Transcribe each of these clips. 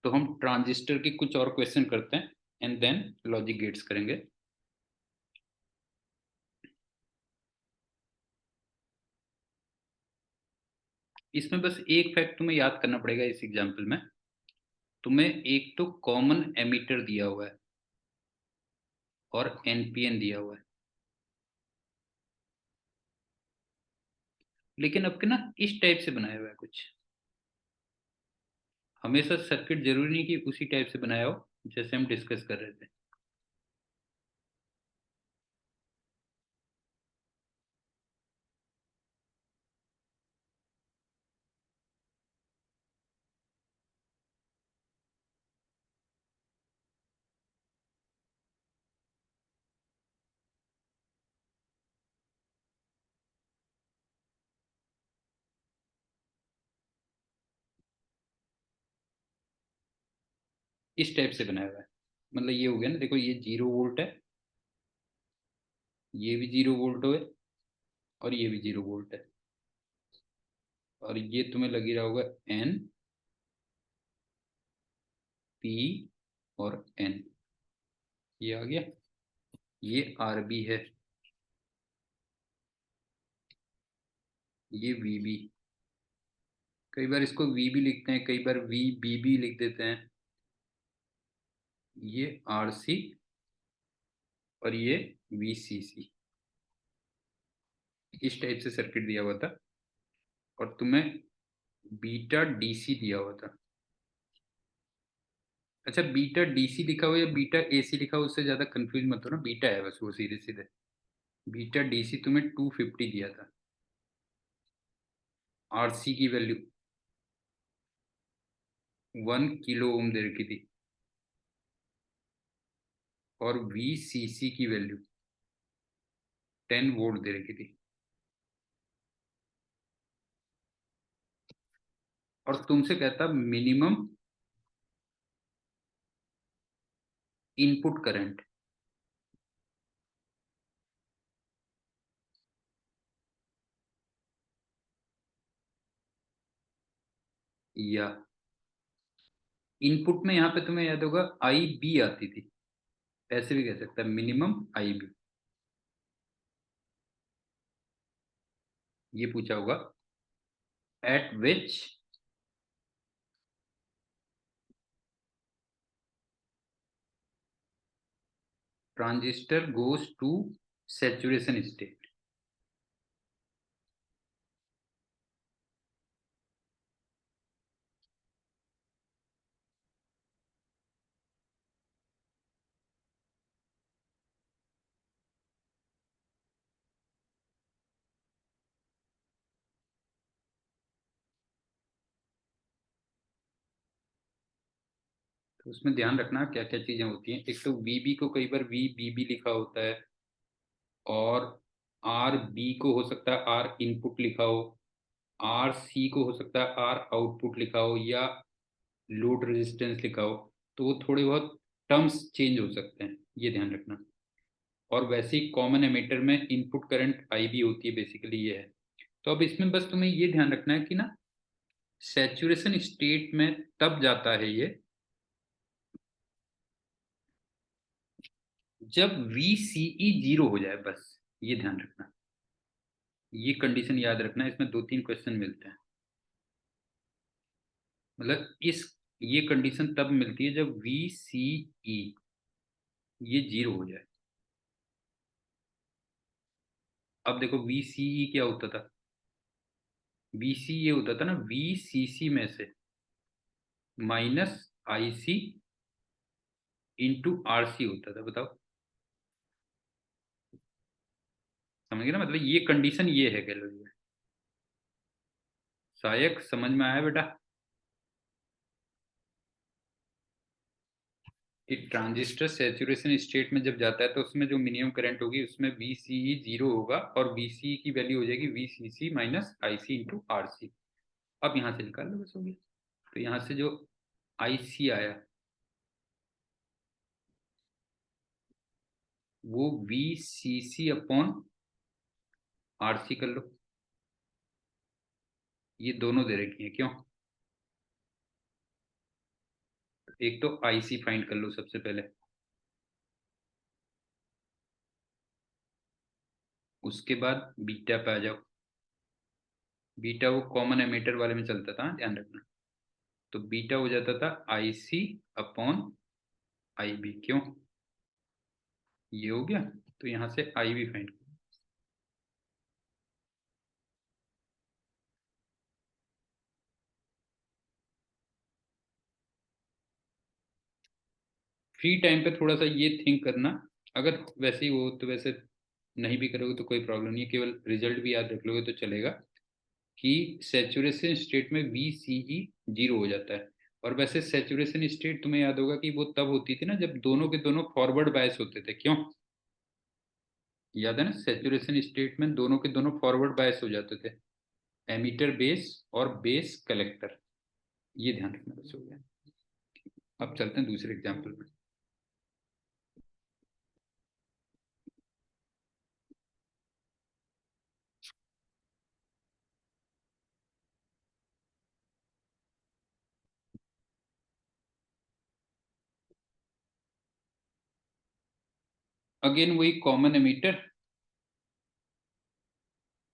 तो हम ट्रांजिस्टर के कुछ और क्वेश्चन करते हैं एंड देन लॉजिक गेट्स करेंगे। इसमें बस एक फैक्ट तुम्हें याद करना पड़ेगा इस एग्जाम्पल में। तुम्हें एक तो कॉमन एमीटर दिया हुआ है और एनपीएन दिया हुआ है, लेकिन अब के ना इस टाइप से बनाया हुआ है कुछ। हमेशा सर्किट जरूरी नहीं कि उसी टाइप से बनाया हो जैसे हम डिस्कस कर रहे थे। इस टाइप से बनाया हुआ है, मतलब ये हो गया ना, देखो ये 0 वोल्ट है, ये भी 0 वोल्ट है, और ये भी 0 वोल्ट है, और ये तुम्हें लगी रहा होगा एन, पी और एन। ये आ गया, ये आर बी है, ये वी बी। कई बार इसको वी भी लिखते हैं, कई बार वी बी भी लिख देते हैं। ये आर सी और ये वी सी सी। इस टाइप से सर्किट दिया हुआ था, और तुम्हें बीटा डीसी दिया हुआ था। अच्छा, बीटा डीसी लिखा हुआ या बीटा एसी लिखा हुआ, उससे ज्यादा कंफ्यूज मत हो ना, बीटा है बस वो, सीधे सीधे। बीटा डीसी तुम्हें 250 दिया था। आरसी की वैल्यू 1 किलो ओम दे रखी थी, और वीसीसी की वैल्यू 10 वोल्ट दे रखी थी। और तुमसे कहता मिनिमम इनपुट करंट, या इनपुट में यहाँ पे तुम्हें याद होगा आई बी आती थी, ऐसे भी कह सकता है मिनिमम आई बी। ये पूछा होगा at which transistor goes to saturation state. तो उसमें ध्यान रखना क्या क्या चीजें होती हैं। एक तो वीबी को कई बार वी बी भी लिखा होता है, और आर बी को हो सकता है आर इनपुट लिखा हो, आर सी को हो सकता है आर आउटपुट लिखा हो, या लोड रेजिस्टेंस लिखा हो। तो वो थोड़े बहुत टर्म्स चेंज हो सकते हैं, ये ध्यान रखना। और वैसे ही कॉमन एमीटर में इनपुट करंट आई भी होती है, बेसिकली ये है। तो अब इसमें बस तुम्हें ये ध्यान रखना है कि ना, सैचुरेशन स्टेट में तब जाता है ये जब VCE 0 हो जाए, बस ये ध्यान रखना। ये कंडीशन याद रखना, इसमें दो तीन क्वेश्चन मिलते हैं। मतलब इस ये कंडीशन तब मिलती है जब VCE ये 0 हो जाए। अब देखो VCE क्या होता था, VC ये होता था ना, VCC में से -IC इंटू RC होता था, बताओ। समझ गए ना, मतलब ये कंडीशन ये है, कह लो ये। सहायक समझ में आया बेटा? कि ट्रांजिस्टर सैचुरेशन स्टेट में जब जाता है तो उसमें जो मिनिमम करंट होगी उसमें VCE 0 होगा, और VCE की वैल्यू हो जाएगी VCC -IC इंटू RC। अब यहाँ से निकाल लो, बस हो गया। तो यहाँ से जो IC आया वो VCC अपॉन RC कर लो। ये दोनों दे रखी है, क्यों? एक तो आईसी फाइंड कर लो सबसे पहले, उसके बाद बीटा पे आ जाओ। बीटा वो कॉमन एमीटर वाले में चलता था, ध्यान रखना। तो बीटा हो जाता था आईसी अपॉन आईबी, क्यों? ये हो गया। तो यहां से आईबी फाइंड। फ्री टाइम पे थोड़ा सा ये थिंक करना, अगर वैसे ही हो तो वैसे नहीं भी करोगे तो कोई प्रॉब्लम नहीं है, केवल रिजल्ट भी याद रख लोगे तो चलेगा कि सेचुरेशन स्टेट में वी सी जी जीरो हो जाता है। और वैसे सेचुरेशन स्टेट तुम्हें याद होगा कि वो तब होती थी ना जब दोनों के दोनों फॉरवर्ड बायस होते थे, क्यों? याद है ना, सेचुरेशन स्टेट में दोनों के दोनों फॉरवर्ड बायस हो जाते थे, एमीटर बेस और बेस कलेक्टर। ये ध्यान रखना, बस हो गया। अब चलते हैं दूसरे एग्जाम्पल में। अगेन वही कॉमन एमीटर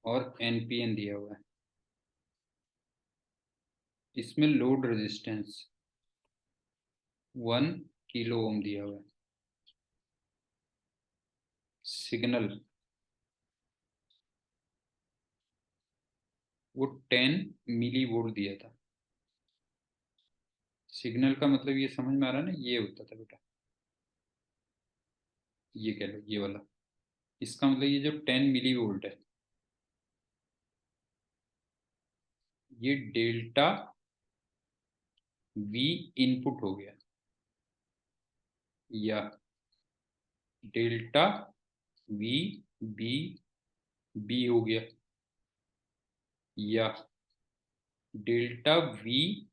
और एनपीएन दिया हुआ है। इसमें लोड रेजिस्टेंस 1 किलो ओम दिया हुआ है। सिग्नल वो 10 मिली वोल्ट दिया था। सिग्नल का मतलब ये समझ में आ रहा है ना, ये होता था बेटा, ये कह लो ये वाला। इसका मतलब ये जो 10 मिली वोल्ट है, ये डेल्टा वी इनपुट हो गया, या डेल्टा वी बी बी हो गया, या डेल्टा वी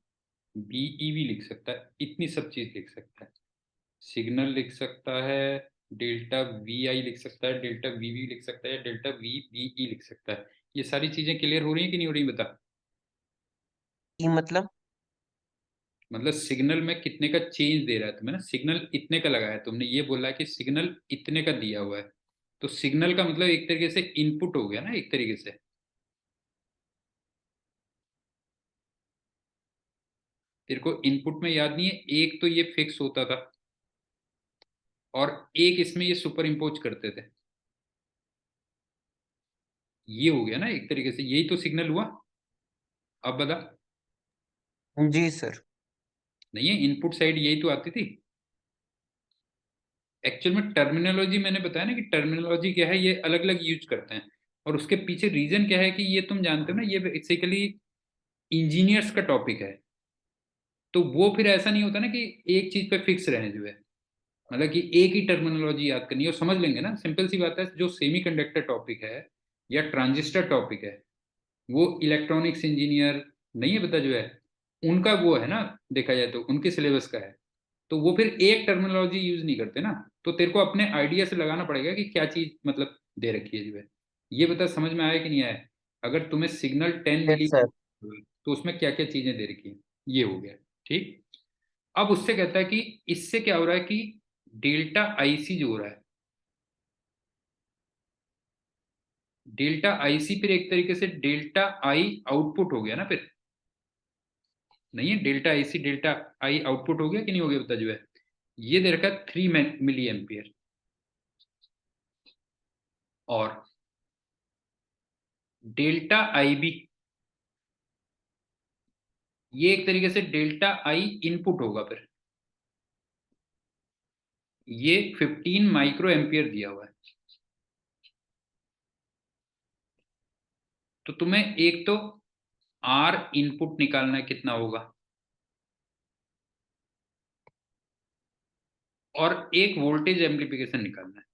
बीई भी लिख सकता है, इतनी सब चीज लिख सकता है। सिग्नल लिख सकता है, डेल्टा वी आई लिख सकता है, डेल्टा वी वी लिख सकता है, डेल्टा वी बी ई लिख सकता है। ये सारी चीजें क्लियर हो रही है कि नहीं हो रही, बता। ई मतलब? मतलब सिग्नल में कितने का चेंज दे रहा है तुम्हें ना, सिग्नल इतने का लगाया है तुमने, ये बोला है कि सिग्नल इतने का दिया हुआ है। तो सिग्नल का मतलब एक तरीके से इनपुट हो गया ना, एक तरीके से। तेरे को इनपुट में याद नहीं है, एक तो ये फिक्स होता था और एक इसमें ये सुपर इम्पोज करते थे। ये हो गया ना एक तरीके से, यही तो सिग्नल हुआ। अब बता। जी सर। नहीं है, इनपुट साइड यही तो आती थी। एक्चुअल में टर्मिनोलॉजी मैंने बताया ना कि टर्मिनोलॉजी क्या है, ये अलग अलग यूज करते हैं। और उसके पीछे रीजन क्या है कि ये तुम जानते हो ना, ये बेसिकली इंजीनियर्स का टॉपिक है। तो वो फिर ऐसा नहीं होता ना कि एक चीज पे फिक्स रहने जो है, मतलब कि एक ही टर्मिनोलॉजी याद करनी है और समझ लेंगे ना, सिंपल सी बात है। जो सेमीकंडक्टर टॉपिक है या ट्रांजिस्टर टॉपिक है, वो इलेक्ट्रॉनिक्स इंजीनियर नहीं है, बता जो है उनका वो है ना, देखा जाए तो उनके सिलेबस का है। तो वो फिर एक टर्मिनोलॉजी यूज नहीं करते ना। तो तेरे को अपने आइडिया से लगाना पड़ेगा कि क्या चीज मतलब दे रखी है जो है। ये बता, समझ में आया कि नहीं आया? अगर तुम्हें सिग्नल 10 मिली, यस सर। तो उसमें क्या क्या चीजें दे रखी है, ये हो गया। ठीक। अब उससे कहता है कि इससे क्या हो रहा है कि डेल्टा आईसी जो हो रहा है, डेल्टा आईसी फिर एक तरीके से डेल्टा आई आउटपुट हो गया ना फिर। नहीं है, delta IC delta I output हो गया कि नहीं हो गया, बता जो है। ये दे रखा है 3 मिली एम्पियर। और डेल्टा आई बी, ये एक तरीके से डेल्टा आई इनपुट होगा फिर। ये 15 माइक्रो एम्पियर दिया हुआ है। तो तुम्हें एक तो आर इनपुट निकालना है, कितना होगा, और एक वोल्टेज एम्प्लीफिकेशन निकालना है।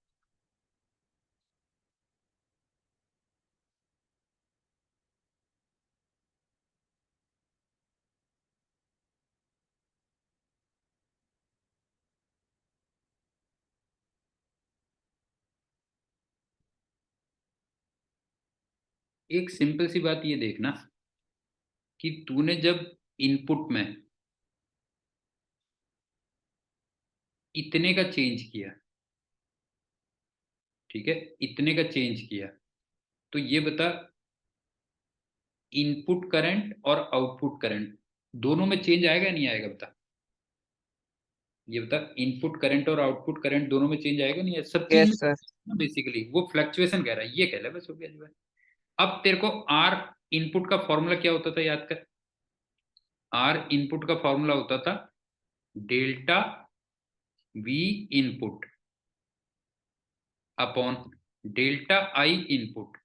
एक सिंपल सी बात ये देखना कि तूने जब इनपुट में इतने का चेंज किया, ठीक है, इतने का चेंज किया, तो ये बता इनपुट करंट और आउटपुट करंट दोनों में चेंज आएगा नहीं आएगा, बता। ये बता इनपुट करंट और आउटपुट करंट दोनों में चेंज आएगा नहीं आएगा? सब चीज यस सर। में बेसिकली वो फ्लक्चुएशन कह रहा है, ये कह रहा है, बस हो गया जो है। अब तेरे को आर इनपुट का फॉर्मूला क्या होता था, याद कर। आर इनपुट का फॉर्मूला होता था delta we input upon delta I input.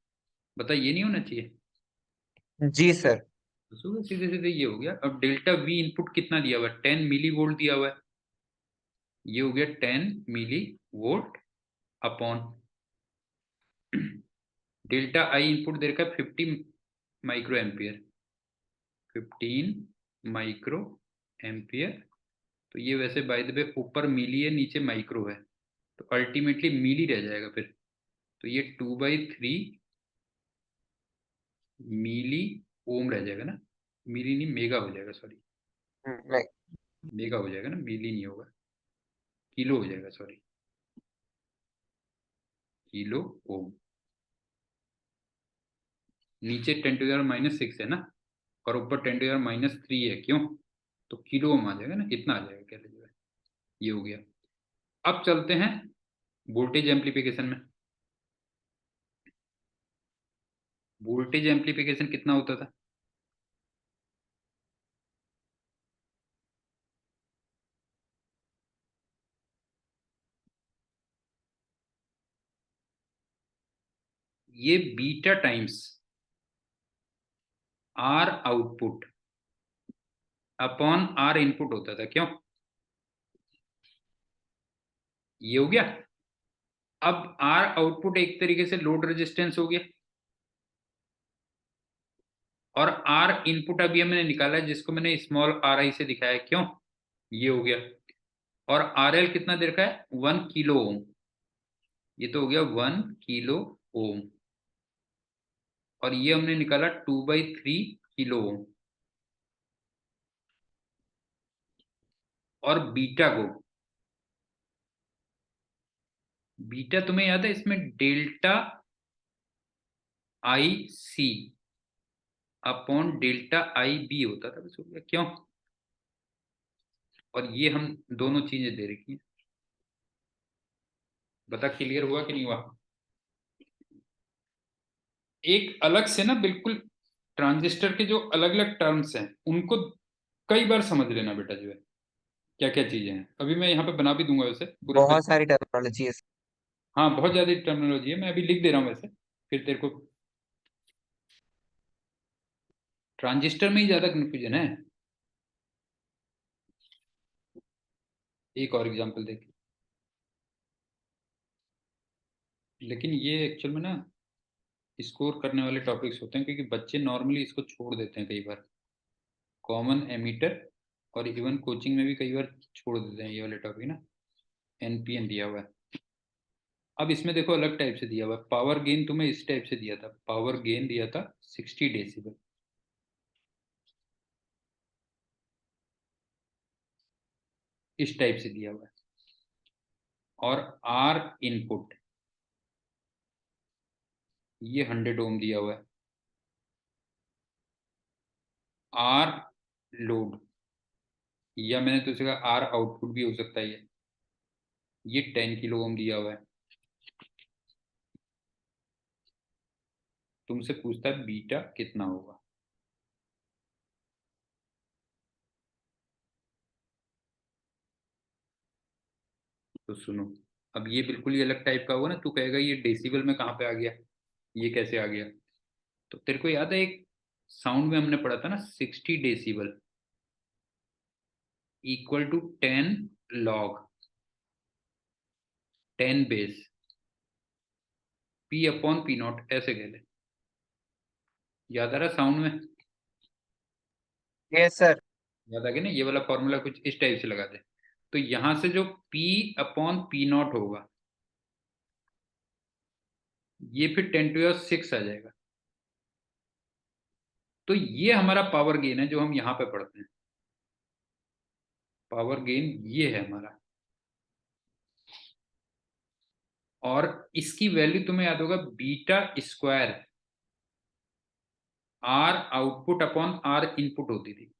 बता, ये नहीं होना चाहिए? जी सर। तो सीधे सीधे ये हो गया। अब डेल्टा वी इनपुट कितना दिया हुआ है, 10 मिली वोल्ट दिया हुआ है, ये हो गया 10 milli volt upon delta I input दे रखा है 50 माइक्रो एम्पियर, 15 माइक्रो एम्पियर। तो ये वैसे बाय द वे ऊपर मिली है नीचे माइक्रो है, तो अल्टीमेटली मिली रह जाएगा फिर। तो ये 2/3 मिली ओम रह जाएगा ना, मिली नहीं मेगा हो जाएगा, सॉरी, नहीं। मेगा हो जाएगा ना, मिली नहीं होगा, किलो हो जाएगा, सॉरी, किलो ओम। नीचे 10⁻⁻6 है ना, और ऊपर 10⁻³ है, क्यों? तो किलो ओम आ जाएगा ना, इतना आ जाएगा, क्या लीजिएगा, ये हो गया। अब चलते हैं वोल्टेज एम्प्लीफिकेशन में। वोल्टेज एम्प्लीफिकेशन कितना होता था? ये beta times R output upon R input होता था, क्यों? ये हो गया। अब आर आउटपुट एक तरीके से लोड रेजिस्टेंस हो गया, और आर इनपुट अभी हमने निकाला है जिसको मैंने स्मॉल आर आई से दिखाया, क्यों? ये हो गया। और आर एल कितना दे रखा है, 1 किलो ओम, ये तो हो गया 1 किलो ओम। और ये हमने निकाला 2/3 किलो ओम। और बीटा को, बीटा तुम्हें याद है इसमें delta I C upon delta I B होता था, बस हो गया, क्यों? और ये हम दोनों चीजें दे रखी हैं। बता क्लियर हुआ कि नहीं हुआ? एक अलग से ना बिल्कुल ट्रांजिस्टर के जो अलग अलग टर्म्स हैं उनको कई बार समझ लेना बेटा, जो है क्या क्या चीजें हैं, अभी मैं यहाँ पे बना भी दूंगा वैसे पूरा बहुत सारी टेक्नोलॉजी है। हाँ, बहुत ज्यादा टर्मिनोलॉजी है, मैं अभी लिख दे रहा हूँ वैसे, फिर तेरे को ट्रांजिस्टर में ही ज्यादा कंफ्यूजन है। एक और एग्जांपल देख, लेकिन ये एक्चुअल में ना स्कोर करने वाले टॉपिक्स होते हैं, क्योंकि बच्चे नॉर्मली इसको छोड़ देते हैं कई बार, कॉमन एमीटर, और इवन कोचिंग में भी कई बार छोड़ देते हैं ये वाले टॉपिक ना। एनपीएन दिया हुआ है। अब इसमें देखो अलग टाइप से दिया हुआ है, पावर गेन तुम्हें इस टाइप से दिया था, पावर गेन दिया था 60 डेसिबल, इस टाइप से दिया हुआ है। और आर इनपुट ये 100 ओम दिया हुआ है। आर लोड, या मैंने तुझसे कहा आर आउटपुट भी हो सकता है, ये 10 किलो ओम दिया हुआ है। तुमसे पूछता है बीटा कितना होगा। तो सुनो, अब ये बिल्कुल ही अलग टाइप का होगा ना, तू कहेगा ये डेसिबल में कहाँ पे आ गया, ये कैसे आ गया? तो तेरे को याद है एक साउंड में हमने पढ़ा था ना, 60 decibel equal to 10 log 10 base P upon P naught, ऐसे कह ले। याद आ रहा साउंड में? Yes sir. याद आ गया ना, ये वाला फॉर्मूला कुछ इस टाइप से लगा दे। तो यहां से जो पी अपॉन पी नॉट होगा, ये फिर 10⁻⁶ आ जाएगा। तो ये हमारा पावर गेन है जो हम यहाँ पे पढ़ते हैं, पावर गेन ये है हमारा। और इसकी वैल्यू तुम्हें याद होगा beta square R output upon R input होती थी।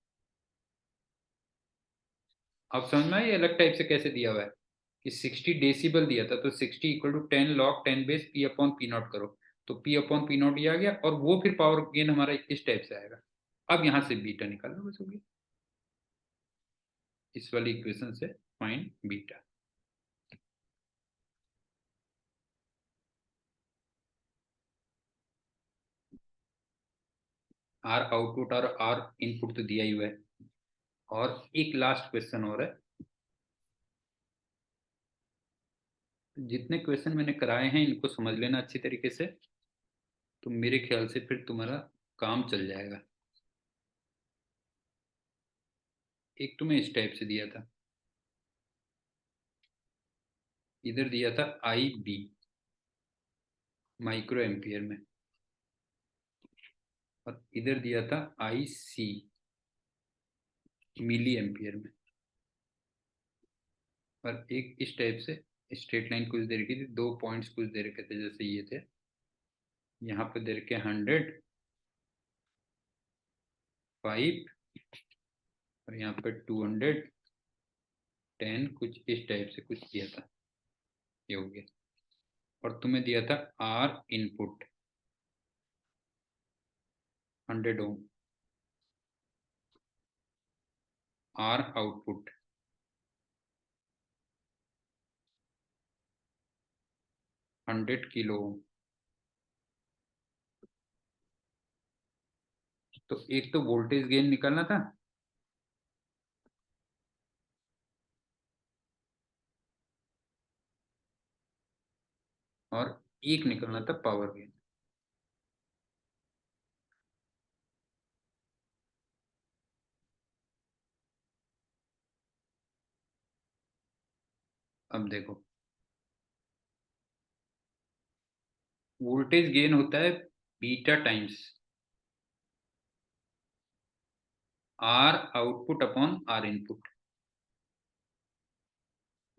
अब समझ में आई अलग टाइप से कैसे दिया हुआ है कि 60 डेसिबल दिया था, तो 60 equal to 10 log 10 base P upon P naught करो, तो पी अपॉन पी नॉट ये आ गया, और वो फिर पावर गेन हमारा इस टाइप से आएगा। अब यहां से बीटा निकालना बस हो गया, इस वाली इक्वेशन से फाइंड बीटा। आर आउटपुट और आर इनपुट तो दिया ही हुआ है, और एक लास्ट क्वेश्चन और है। जितने क्वेश्चन मैंने कराए हैं इनको समझ लेना अच्छी तरीके से, तो मेरे ख्याल से फिर तुम्हारा काम चल जाएगा। एक तुम्हें इस टाइप से दिया था, इधर दिया था आई बी माइक्रो एम्पियर में, और इधर दिया था आई सी मिली एम्पियर में, और एक इस टाइप से स्ट्रेट लाइन कुछ दे रखी थी, दो पॉइंट्स कुछ दे रखे थे जैसे ये थे, यहाँ पे दे रखे 100, 5, और यहाँ पे 200, 10, कुछ इस टाइप से कुछ किया था, ये हो गया। और तुम्हें दिया था R input 100 ohm, R output 100 kilo ohm. तो एक तो वोल्टेज गेन निकालना था, और एक निकलना था पावर गेन। अब देखो, वोल्टेज गेन होता है beta times R output upon R input.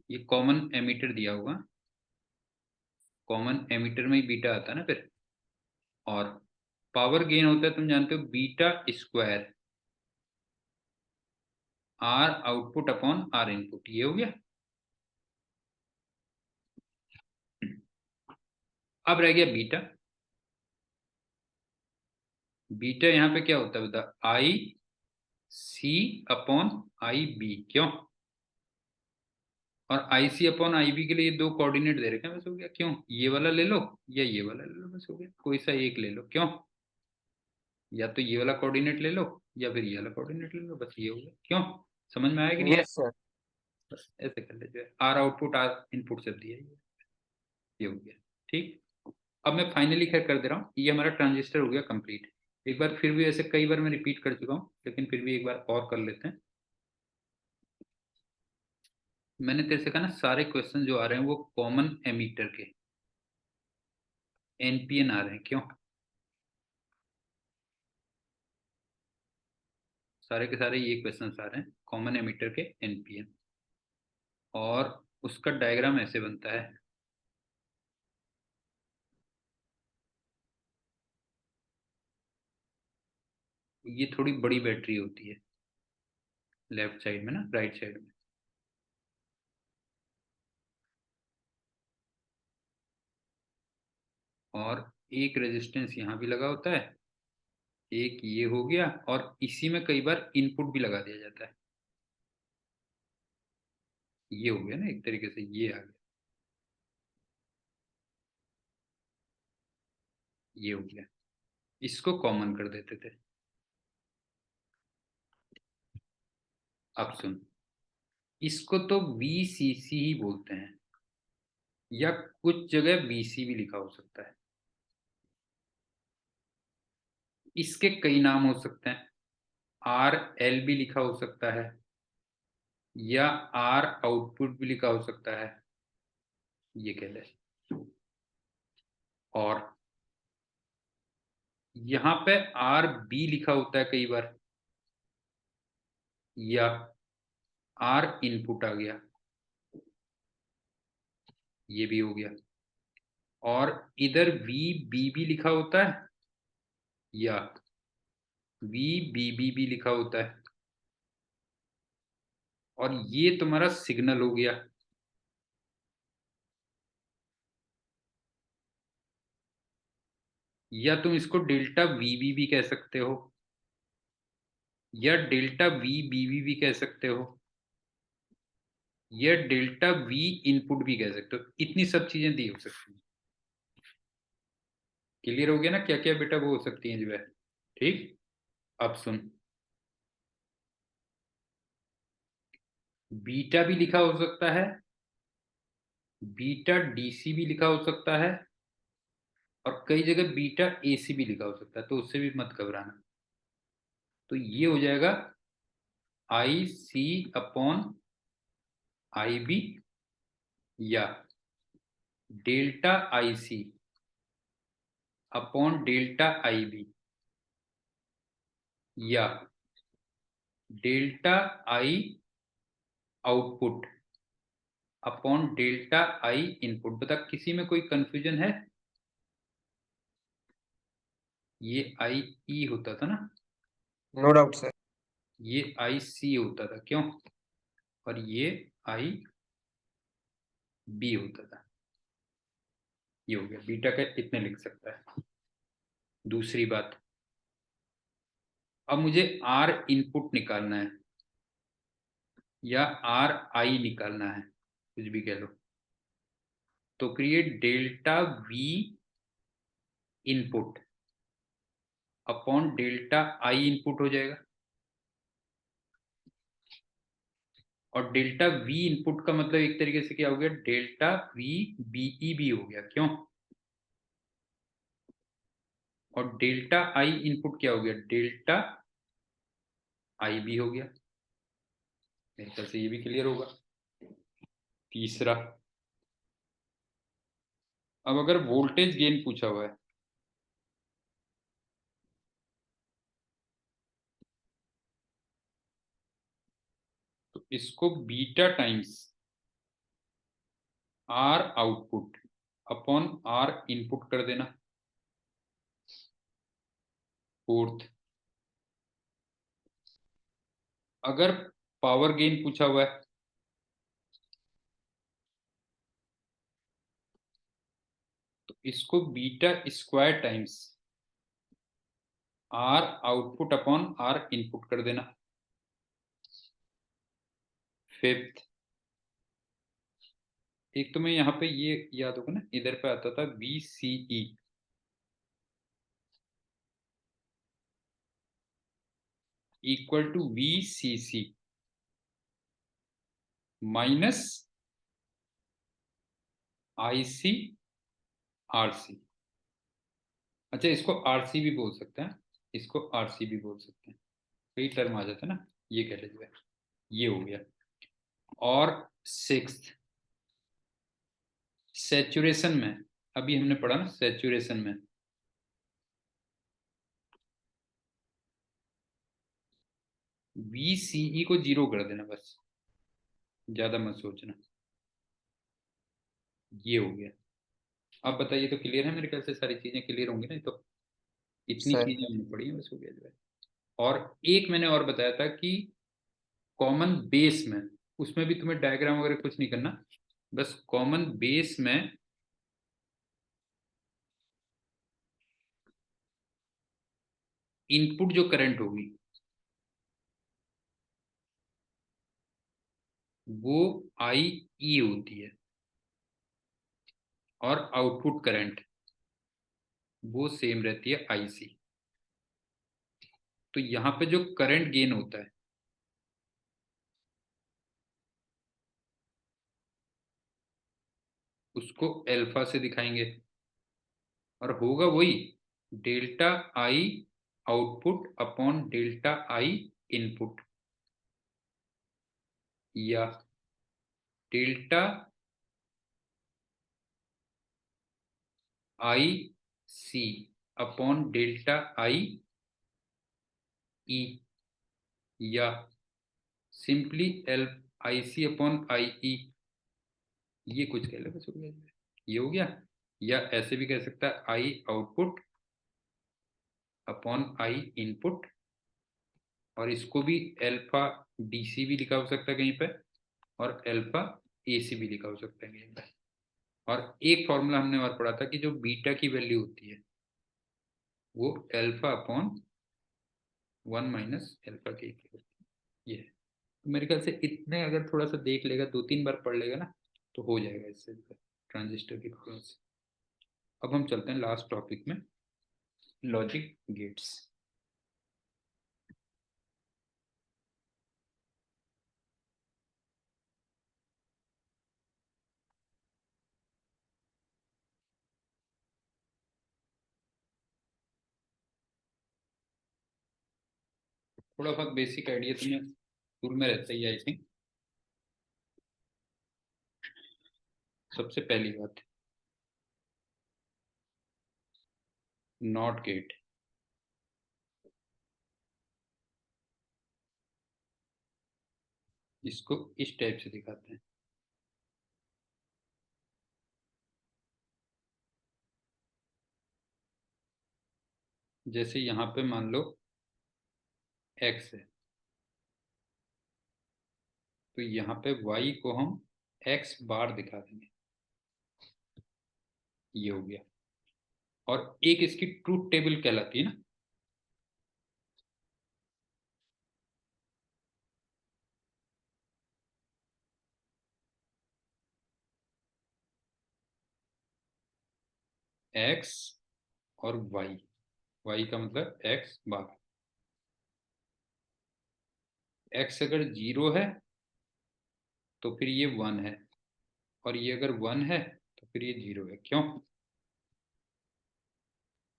ये कॉमन एमीटर दिया होगा, कॉमन एमीटर में ही बीटा आता है ना फिर। और पावर गेन होता है, तुम जानते हो, beta square R output upon R input, ये हो गया। अब रह गया बीटा। बीटा यहाँ पे क्या होता है बता, आई सी अपॉन आई बी, क्यों? और आई सी अपॉन आई बी के लिए दो कोऑर्डिनेट दे रखे हैं, बस हो गया। क्यों? ये वाला ले लो या ये वाला ले लो, बस हो गया। कोई सा एक ले लो, क्यों? या तो ये वाला कोऑर्डिनेट ले लो या फिर ये वाला कोऑर्डिनेट ले लो, बस ये हो गया। क्यों? समझ में आया कि नहीं आया? Yes sir. बस ऐसे कर लीजिए, आर आउटपुट आर इनपुट सब दिया, ये हो गया। ठीक। अब मैं फाइनली क्या कर दे रहा हूँ, ये हमारा ट्रांजिस्टर हो गया कंप्लीट। एक बार फिर भी, ऐसे कई बार मैं रिपीट कर चुका हूँ, लेकिन फिर भी एक बार और कर लेते हैं। मैंने तेरे से कहा ना, सारे क्वेश्चन जो आ रहे हैं वो कॉमन एमीटर के एनपीएन आ रहे हैं, क्यों? सारे के सारे ये क्वेश्चन आ रहे हैं कॉमन एमीटर के एनपीएन, और उसका डायग्राम ऐसे बनता है। ये थोड़ी बड़ी बैटरी होती है लेफ्ट साइड में ना, राइट साइड में, और एक रेजिस्टेंस यहाँ भी लगा होता है, एक ये हो गया, और इसी में कई बार इनपुट भी लगा दिया जाता है। ये हो गया ना एक तरीके से, ये आ गया, ये हो गया। इसको कॉमन कर देते थे। अब सुन, इसको तो वीसीसी ही बोलते हैं, या कुछ जगह वीसी भी लिखा हो सकता है। इसके कई नाम हो सकते हैं, आर एल भी लिखा हो सकता है, या आर आउटपुट भी लिखा हो सकता है, ये कह ले। और यहाँ पे आर बी लिखा होता है कई बार, या आर इनपुट आ गया, ये भी हो गया। और इधर वी बी भी लिखा होता है या वी बी बी भी लिखा होता है, और ये तुम्हारा सिग्नल हो गया। या तुम इसको डेल्टा वी बी भी कह सकते हो, या डेल्टा वी बी बी भी कह सकते हो, या डेल्टा वी इनपुट भी कह सकते हो। इतनी सब चीजें दी हो सकती हैं। क्लियर हो गया ना क्या क्या बेटा वो हो सकती है जो है। ठीक, अब सुन, बीटा भी लिखा हो सकता है, बीटा डीसी भी लिखा हो सकता है, और कई जगह बीटा एसी भी लिखा हो सकता है, तो उससे भी मत घबराना। तो ये हो जाएगा I C upon I B, या delta I C upon delta I B, या delta I output upon delta I input. बता किसी में कोई कंफ्यूजन है? ये आई ई होता था ना, नो डाउट सर। ये आई सी होता था क्यों, और ये आई बी होता था। ये हो गया बीटा का इतने लिख सकता है। दूसरी बात, अब मुझे आर इनपुट निकालना है या आर आई निकालना है, कुछ भी कह लो, तो create delta we input upon delta I input हो जाएगा। और डेल्टा वी इनपुट का मतलब एक तरीके से क्या हो गया, डेल्टा वी बीई भी हो गया क्यों, और डेल्टा आई इनपुट क्या हो गया, डेल्टा आई बी हो गया। मेरे ख्याल से ये भी क्लियर होगा। तीसरा, अब अगर वोल्टेज गेन पूछा हुआ है, तो इसको beta times R output upon R input कर देना। फोर्थ, अगर पावर गेन पूछा हुआ है, तो इसको beta square times R output upon R input कर देना। फिफ्थ, एक तो मैं यहाँ पे ये याद होगा ना, इधर पे आता था V C E equal to V C C minus I C R C. अच्छा, इसको आर सी भी बोल सकते हैं, इसको आर सी भी बोल सकते हैं, कई टर्म आ जाते हैं ना, ये कह लीजिए। ये हो गया। और सिक्स्थ, सेचुरेशन में, अभी हमने पढ़ा ना सेचुरेशन में, VCE को जीरो कर देना बस, ज्यादा मत सोचना। ये हो गया। अब बताइए, तो क्लियर है? मेरे ख्याल से सारी चीजें क्लियर होंगी ना, तो इतनी सर चीजें हमने पढ़ी हैं, बस हो गया जो है। और एक मैंने और बताया था कि कॉमन बेस में, उसमें भी तुम्हें डायग्राम वगैरह कुछ नहीं करना, बस कॉमन बेस में इनपुट जो करंट होगी वो आई ई होती है, और आउटपुट करंट वो सेम रहती है आई सी। तो यहाँ पे जो करंट गेन होता है उसको अल्फा से दिखाएंगे, और होगा वही delta I output upon delta I input, या delta I C upon delta I E, या simply L I C upon I E. ये कुछ कह लो, बस हो गया। ये हो गया। या ऐसे भी कह सकता है आई आउटपुट अपॉन आई इनपुट, और इसको भी अल्फा डीसी भी लिखा हो सकता है कहीं पे, और अल्फा एसी भी लिखा हो सकता है कहीं पे। और एक फॉर्मूला हमने और पढ़ा था कि जो बीटा की वैल्यू होती है वो अल्फा अपॉन 1 - अल्फा के इक्वल ये है। तो मेरे ख्याल से इतने अगर थोड़ा सा देख लेगा, 2-3 बार पढ़ लेगा ना, तो हो जाएगा इससे ट्रांजिस्टर की प्रॉब्लम से। अब हम चलते हैं लास्ट टॉपिक में, लॉजिक गेट्स। थोड़ा बहुत बेसिक आइडिया तुम्हें शुरू में रहता ही है आई थिंक। सबसे पहली बात, नॉट गेट। इसको इस टाइप से दिखाते हैं। जैसे यहाँ पे मान लो x है, तो यहाँ पे y को हम x बार दिखा देंगे, ये हो गया। और एक इसकी ट्रूथ टेबल कहलाती है ना, x और y का मतलब x बार। x अगर 0 है तो फिर ये 1 है, और ये अगर 1 है तो फिर ये 0 है। क्यों?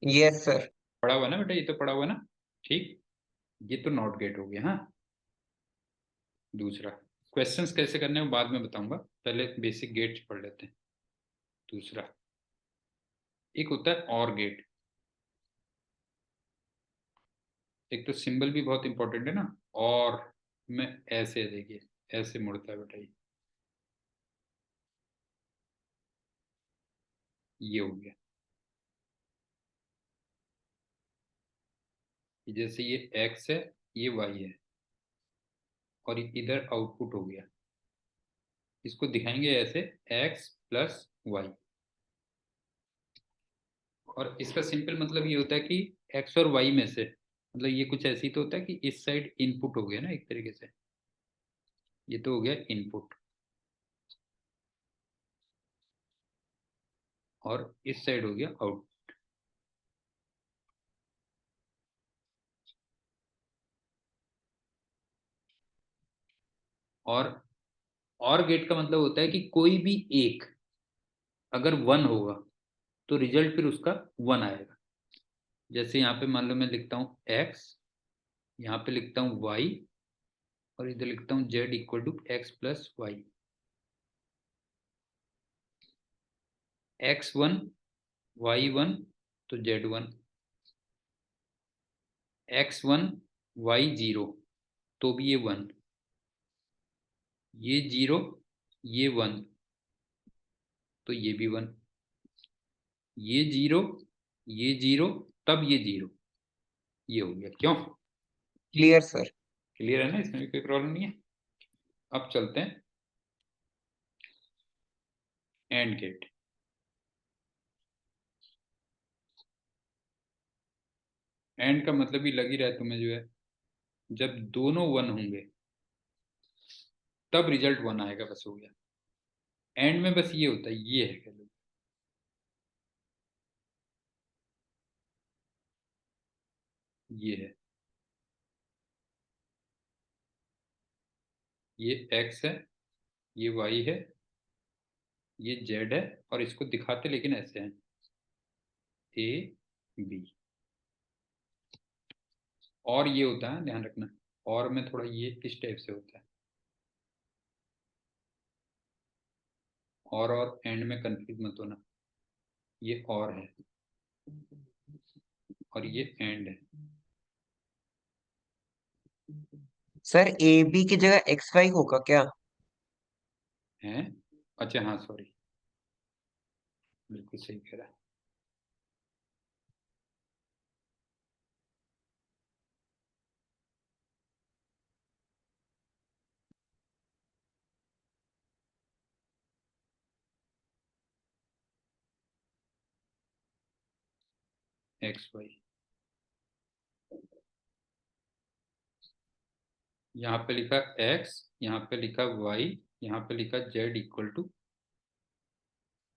Yes sir. पढ़ा हुआ ना बेटा, ये तो पढ़ा हुआ ना। ठीक, ये तो नॉट गेट हो गया। हाँ, दूसरा क्वेश्चंस कैसे करने हैं वो बाद में बताऊंगा, पहले बेसिक गेट्स पढ़ लेते हैं। दूसरा एक होता है और गेट। एक तो सिंबल भी बहुत इंपॉर्टेंट है ना, और में ऐसे देखिए, ऐसे मुड़ता है बेटा, ये हो गया। जैसे ये x है, ये y है, और इधर आउटपुट हो गया। इसको दिखाएंगे ऐसे x प्लस वाई। और इसका सिंपल मतलब ये होता है कि x और y में से, मतलब ये कुछ ऐसी तो होता है कि इस साइड इनपुट हो गया ना एक तरीके से, ये तो हो गया इनपुट, और इस साइड हो गया आउट। और गेट का मतलब होता है कि कोई भी एक अगर 1 होगा तो रिजल्ट फिर उसका 1 आएगा। जैसे यहाँ पे मान लो मैं लिखता हूँ x, यहाँ पे लिखता हूँ y, और इधर लिखता हूँ z equal to X plus Y. x1 y1 तो z1, x1 y0 तो भी ये 1, ये 0, ये 1 तो ये भी 1, ये 0, ये 0, तब ये 0, ये हो गया। क्यों? Clear sir. क्लियर है ना, इसमें भी कोई प्रॉब्लम नहीं है। अब चलते हैं एंड गेट। एंड का मतलब ही लग ही रहा है तुम्हें, जो है जब दोनों 1 होंगे तब रिजल्ट 1 आएगा, बस हो गया। एंड में बस ये होता है, ये है, कह लो ये है, ये x है, ये y है, ये z है, और इसको दिखाते लेकिन ऐसे हैं, ए बी। और ये होता है, ध्यान रखना, और में थोड़ा ये इस टाइप से होता है, और एंड में कंफ्यूज मत होना, ये और है और ये एंड है। सर ए बी की जगह एक्स वाई होगा क्या? हैं? अच्छा हाँ, सॉरी, बिल्कुल सही कह रहा है। एक्स वाई, यहाँ पे लिखा एक्स, यहाँ पे लिखा वाई, यहाँ पे लिखा Z equal to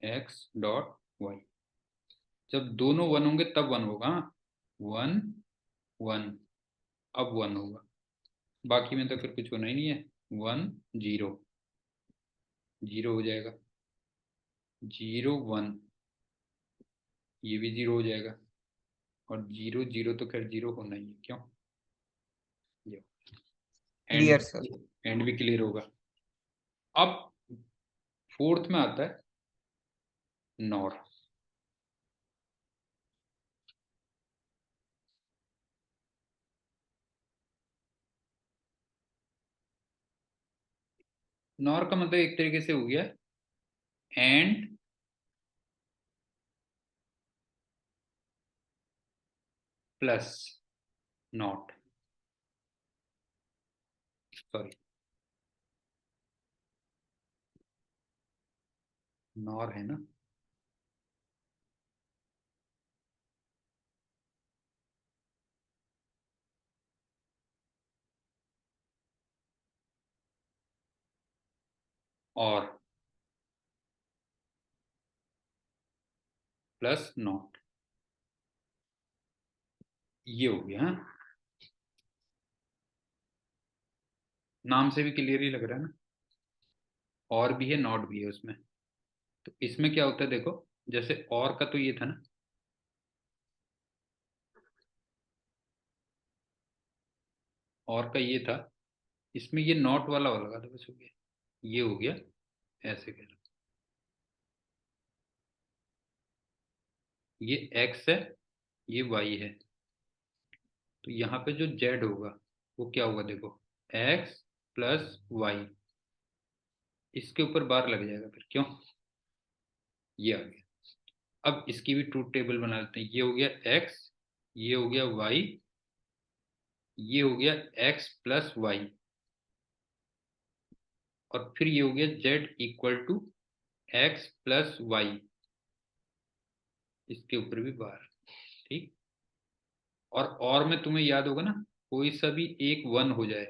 x dot Y. जब दोनों वन होंगे तब वन होगा, हाँ। वन वन, अब वन होगा, बाकी में तो फिर कुछ होना ही नहीं है। वन जीरो, जीरो हो जाएगा। जीरो वन, ये भी जीरो हो जाएगा। और जीरो जीरो तो खैर जीरो होना ही है, क्यों? ये एंड, क्लियर सर। एंड भी क्लियर होगा। अब फोर्थ में आता है नॉर। नॉर का मतलब एक तरीके से हो गया and plus not, sorry, nor है ना। और प्लस नॉट, ये हो गया, हाँ। नाम से भी क्लियर ही लग रहा है ना। और भी है नॉट भी है उसमें। तो इसमें क्या होता है देखो, जैसे और का तो ये था ना, और का ये था, इसमें ये नॉट वाला हो लगा था, बस हो गया, ये हो गया। ऐसे कह लो, ये एक्स है, ये वाई है। तो यहाँ पे जो जेड होगा वो क्या होगा देखो, एक्स प्लस वाई, इसके ऊपर बार लग जाएगा फिर, क्यों? ये आ गया। अब इसकी भी ट्रूथ टेबल बना लेते हैं। ये हो गया एक्स, ये हो गया वाई, ये हो गया एक्स प्लस वाई, और फिर ये हो गया Z equal to X plus Y, इसके ऊपर भी बार। ठीक। और में तुम्हें याद होगा ना, कोई सा भी एक वन हो जाए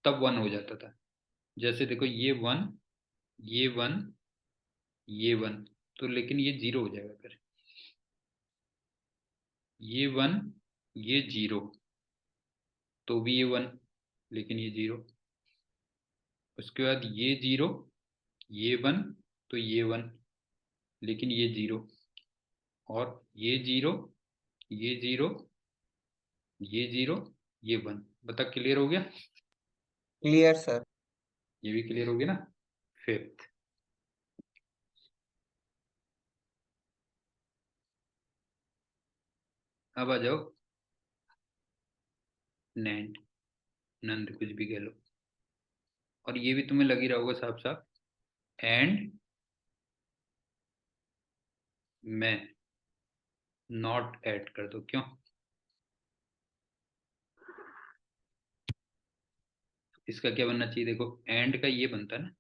तब वन हो जाता था। जैसे देखो, ये वन, ये वन, ये वन, तो लेकिन ये जीरो हो जाएगा फिर। ये वन, ये जीरो, तो भी ये वन, लेकिन ये जीरो। उसके बाद ये जीरो, ये वन, तो ये वन, लेकिन ये जीरो। और ये जीरो, ये जीरो, ये जीरो, ये वन। बता, क्लियर हो गया? Clear sir. ये भी क्लियर हो गया ना। फिफ्थ, अब आ जाओ नैंड, नंद कुछ भी कह लो। और ये भी तुम्हें लग ही रहा होगा साफ साफ, एंड में नॉट ऐड कर दो, क्यों? इसका क्या बनना चाहिए देखो, एंड का ये बनता है ना,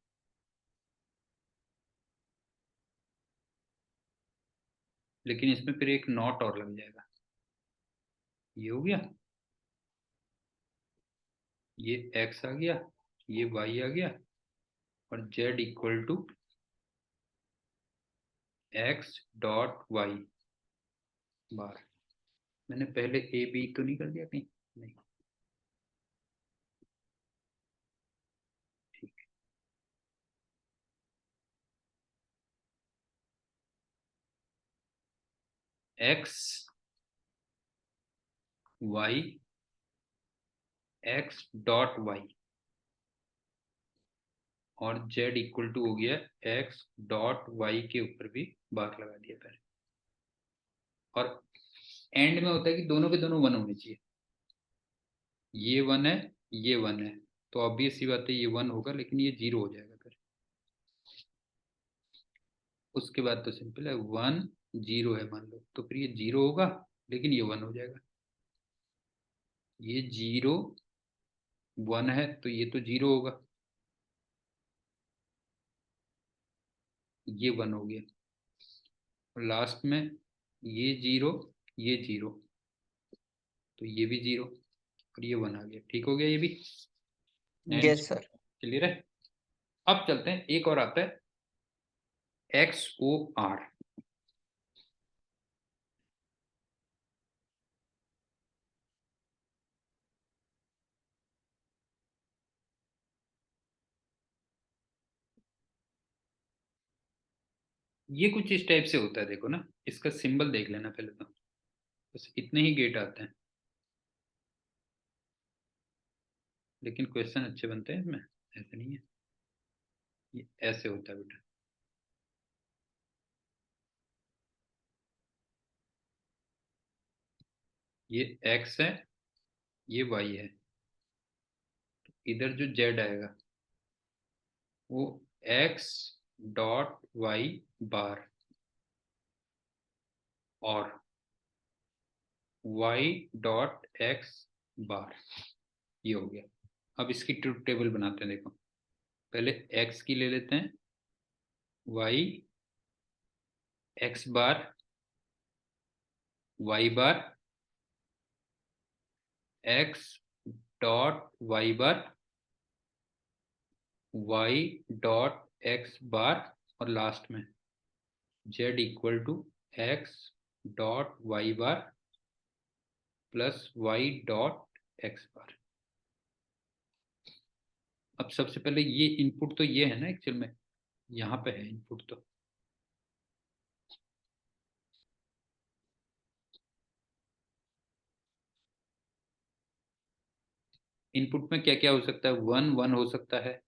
लेकिन इसमें फिर एक नॉट और लग जाएगा। ये हो गया, ये एक्स आ गया, ये वाई आ गया, और Z equal to x dot y bar. मैंने पहले ए बी तो नहीं कर दिया कहीं? नहीं, ठीक। X Y, X dot Y, और जेड इक्वल टू हो गया एक्स डॉट वाई के ऊपर भी बार लगा दिया पहले। और एंड में होता है कि दोनों के दोनों वन होने चाहिए। ये वन है, ये वन है, तो ऑब्वियस सी बात है ये वन होगा, लेकिन ये जीरो हो जाएगा फिर। उसके बाद तो सिंपल है, 1 0 है मान लो, तो फिर ये 0 होगा, लेकिन ये 1 हो जाएगा। ये 0 1 है तो ये तो 0 होगा, ये 1 हो गया। और लास्ट में ये 0, ये 0, तो ये भी 0, और ये 1 आ गया। ठीक हो गया ये भी। And yes sir. क्लियर है। अब चलते हैं, एक और आता है XOR। ये कुछ इस टाइप से होता है, देखो ना, इसका सिंबल देख लेना पहले तो। बस इतने ही गेट आते हैं, लेकिन क्वेश्चन अच्छे बनते हैं इसमें, ऐसे नहीं है। ये ऐसे होता है बेटा। ये X है, ये Y है, इधर जो Z आएगा वो X.Y बार और Y.X बार, ये हो गया। अब इसकी ट्रुथ टेबल बनाते हैं, देखो। पहले X की ले लेते हैं, Y X बार, Y बार, X.Y बार, Y.X बार, और लास्ट में Z=X.Y बार प्लस Y.X बार। अब सबसे पहले ये इनपुट तो ये है ना, एक्चुअल में यहाँ पे है इनपुट तो। इनपुट में क्या क्या हो सकता है? 1 1 हो सकता है,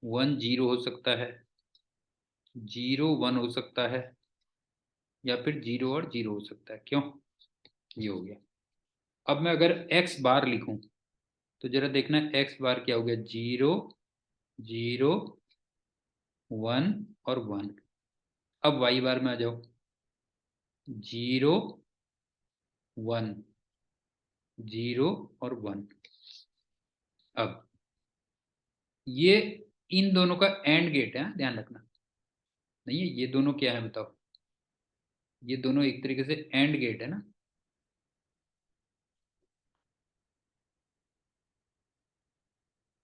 1 0 हो सकता है, 0 1 हो सकता है, या फिर 0 और 0 हो सकता है। क्यों? ये हो गया। अब मैं अगर एक्स बार लिखूं, तो जरा देखना एक्स बार क्या हो गया, 0 0 1 और 1। अब वाई बार में आ जाओ, 0 1 0 और 1। अब ये इन दोनों का एंड गेट है, ध्यान रखना। नहीं है, ये दोनों क्या है बताओ? ये दोनों एक तरीके से एंड गेट है ना।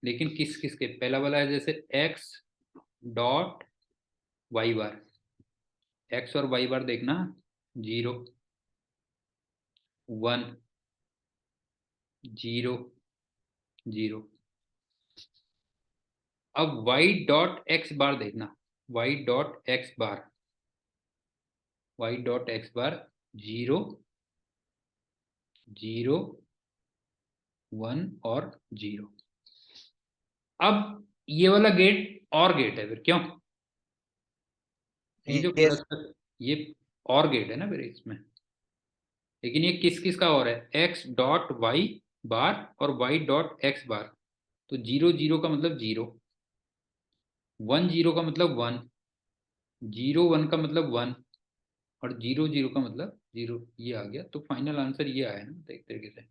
लेकिन किस किस के? पहला वाला है जैसे X.Y बार, एक्स और वाई बार देखना, 0 1 0 0। अब Y.X बार देखना, Y.X बार, Y.X बार, 0 0 1 और 0। अब ये वाला गेट और गेट है, फिर क्यों? ये जो यस। प्लस, ये और गेट है ना फिर इसमें। लेकिन ये किस किस का और है? X.Y बार और Y.X बार। तो 0 0 का मतलब 0, 1 0 का मतलब 1, 0 1 का मतलब 1, और 0 0 का मतलब 0। ये आ गया, तो फाइनल आंसर ये आया ना, तो एक तरीके से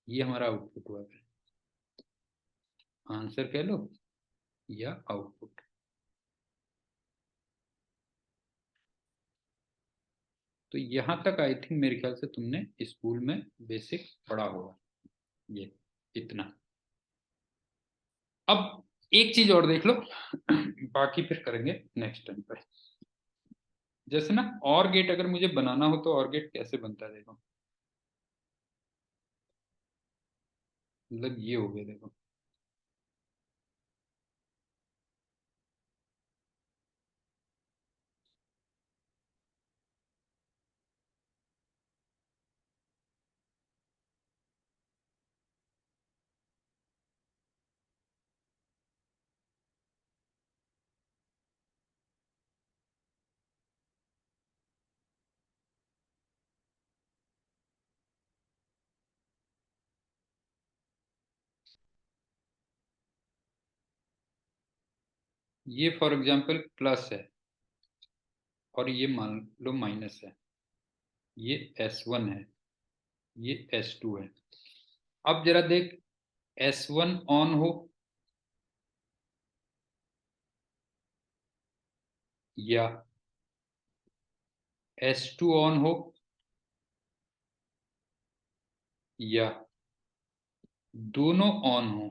ये हमारा आउटपुट हुआ। फिर आंसर कह लो या आउटपुट। तो यहाँ तक आई थिंक मेरे ख्याल से तुमने स्कूल में बेसिक पढ़ा होगा, ये इतना। अब एक चीज और देख लो, बाकी फिर करेंगे नेक्स्ट टाइम पे। जैसे ना, और गेट अगर मुझे बनाना हो तो और गेट कैसे बनता है, देखो। मतलब ये हो गया, देखो। ये फॉर एग्जांपल प्लस है और ये मान लो माइनस है, ये S1 है, ये S2 है। अब जरा देख, S1 ऑन हो या S2 ऑन हो या दोनों ऑन हो,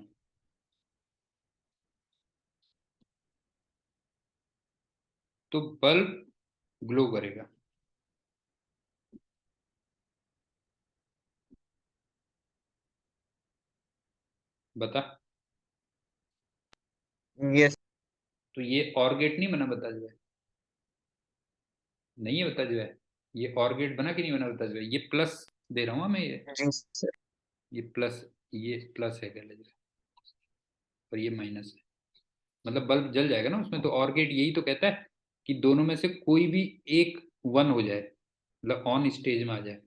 तो बल्ब ग्लो करेगा। बता। यस। तो ये और गेट नहीं बना, बता जो है, नहीं है, बता जो है, ये और गेट बना कि नहीं बना, बता जो है, ये प्लस दे रहा हूँ मैं, जी सर। ये प्लस है कह लीजिए, और ये माइनस है, मतलब बल्ब जल जाएगा ना उसमें। तो और गेट यही तो कहता है कि दोनों में से कोई भी एक वन हो जाए, मतलब ऑन स्टेज में आ जाए,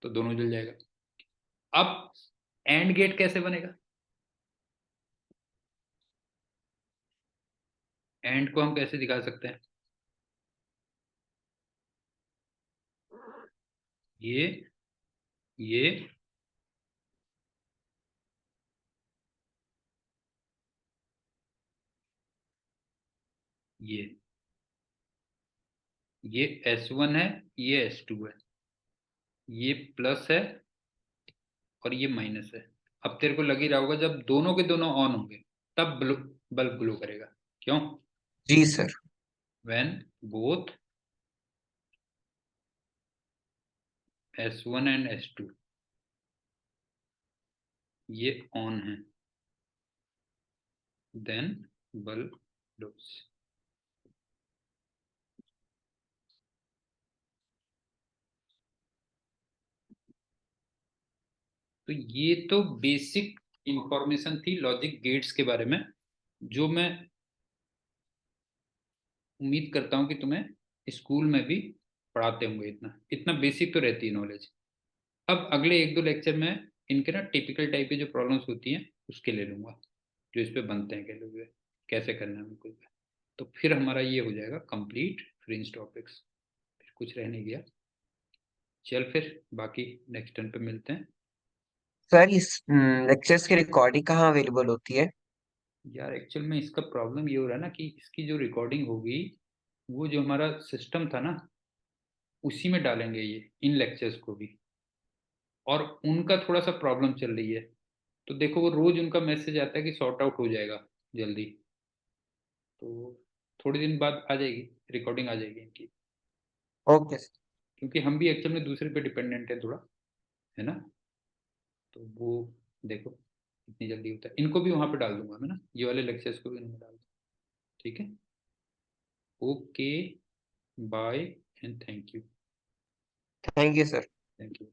तो दोनों जल जाएगा। अब एंड गेट कैसे बनेगा? एंड को हम कैसे दिखा सकते हैं? ये ये ये S1 है, ये S2 है, ये प्लस है और ये माइनस है। अब तेरे को लग ही रहा होगा, जब दोनों के दोनों ऑन होंगे तब बल्ब ग्लो करेगा। क्यों? जी sir. When both S1 and S2 ये ऑन है, देन बल्ब ग्लोस। तो ये तो बेसिक इंफॉर्मेशन थी लॉजिक गेट्स के बारे में, जो मैं उम्मीद करता हूँ कि तुम्हें स्कूल में भी पढ़ाते होंगे। इतना इतना बेसिक तो रहती है नॉलेज। अब अगले एक दो लेक्चर में इनके ना टिपिकल टाइप की जो प्रॉब्लम्स होती हैं उसके ले लूंगा, जो इस पे बनते हैं, कह लो कैसे करना है उनको। तो फिर हमारा ये हो जाएगा कंप्लीट फ्रिंज टॉपिक्स, फिर कुछ रह नहीं गया। चल फिर बाकी नेक्स्ट टर्न पे मिलते हैं। सर इस लेक्चर्स की रिकॉर्डिंग कहाँ अवेलेबल होती है? यार एक्चुअल में इसका प्रॉब्लम ये हो रहा है ना कि इसकी जो रिकॉर्डिंग होगी, वो जो हमारा सिस्टम था ना, उसी में डालेंगे ये इन लेक्चर्स को भी। और उनका थोड़ा सा प्रॉब्लम चल रही है, तो देखो वो रोज उनका मैसेज आता है कि सॉर्ट आउट हो जाएगा जल्दी। तो थोड़े दिन बाद आ जाएगी, रिकॉर्डिंग आ जाएगी इनकी। Okay sir. क्योंकि हम भी एक्चुअल में दूसरे पे डिपेंडेंट है थोड़ा, है ना। तो वो देखो इतनी जल्दी होता है। इनको भी वहां पे डाल दूंगा मैं ना, ये वाले लेक्चर्स को भी इनमें डाल दूंगा। ठीक है। Okay, bye and thank you. Thank you sir. Thank you.